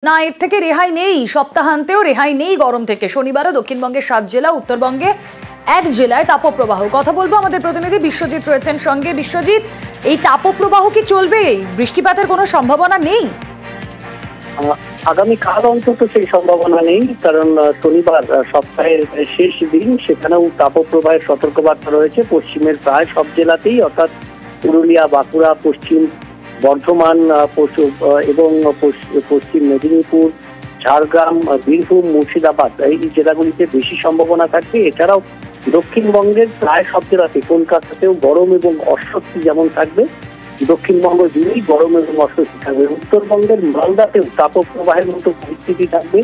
না এর থেকে রেহাই নেই, সপ্তাহান্তেও রেহাই নেই গরম থেকে। শনিবারও দক্ষিণবঙ্গের 7 জেলা, উত্তরবঙ্গে 1 জেলায় তাপপ্রবাহ। কথা বলবো আমাদের প্রতিনিধি বিশ্বজিৎ রয়েছেন সঙ্গে। বিশ্বজিৎ, এই তাপপ্রবাহ কি চলবে? বৃষ্টিপাতের কোনো সম্ভাবনা নেই? আগামী কাল অন্তত সেই সম্ভাবনা নেই, কারণ শনিবার সপ্তাহের শেষ দিন, সেখানেও তাপপ্রবাহের সতর্কবার্তা রয়েছে পশ্চিমের প্রায় সব জেলাতেই, অর্থাৎ পুরুলিয়া, বাঁকুড়া, পশ্চিম বর্ধমান এবং পশ্চিম মেদিনীপুর, ঝাড়গ্রাম, বীরভূম, মুর্শিদাবাদ এই জেলাগুলিতে বেশি সম্ভাবনা থাকবে। এছাড়াও দক্ষিণবঙ্গের প্রায় সব জেলাতে, কলকাতাতেও গরম এবং অস্বস্তি যেমন থাকবে, দক্ষিণবঙ্গ জুড়েই গরম এবং অস্বস্তি থাকবে। উত্তরবঙ্গের মালদাতেও তাপপ্রবাহের মতো পরিস্থিতি থাকবে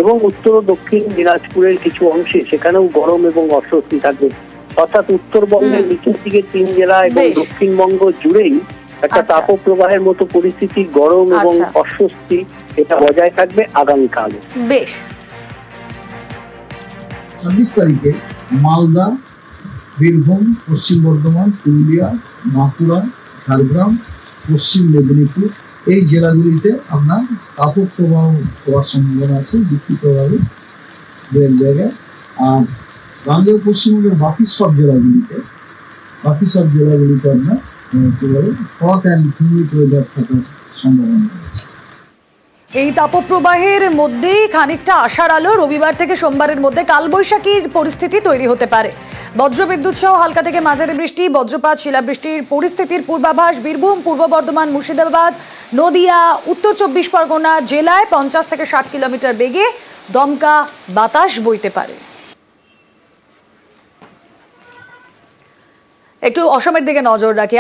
এবং উত্তর ও দক্ষিণ দিনাজপুরের কিছু অংশে সেখানেও গরম এবং অস্বস্তি থাকবে। অর্থাৎ উত্তরবঙ্গের নিচের দিকে 3 জেলা এবং দক্ষিণবঙ্গ জুড়েই একটা তাপপ্রবাহের মতো পরিস্থিতি, গরম এবং অস্বস্তি, এটা বজায় থাকবে আগামীকাল। বেশ, 26 তারিখে মালদা, বীরভূম, পশ্চিম বর্ধমান, পুরুলিয়া, বাঁকুড়া, ঝাড়গ্রাম, পশ্চিম মেদিনীপুর এই জেলাগুলিতে আপনার তাপপ্রবাহ হওয়ার সম্ভাবনা আছে বিক্ষিপ্তভাবে দু এক জায়গায়। আর গাঙ্গেয় পশ্চিমবঙ্গের বাকি সব জেলাগুলিতে আপনার হট অ্যান্ড হিউমিড ওয়েদার থাকার সম্ভাবনা রয়েছে। এই তাপপ্রবাহের মধ্যেই খানিকটা আশার আলো। রবিবার থেকে সোমবারের মধ্যে কালবৈশাখীর পরিস্থিতি তৈরি হতে পারে। বজ্রবিদ্যুৎ সহ হালকা থেকে মাঝারি বৃষ্টি, বজ্রপাত, শিলাবৃষ্টির পরিস্থিতির পূর্বাভাস। বীরভূম, পূর্ব বর্ধমান, মুর্শিদাবাদ, নদিয়া, উত্তর 24 পরগনা জেলায় 50 থেকে 60 কিলোমিটার বেগে দমকা বাতাস বইতে পারে। একটু অসমের দিকে নজর রাখি।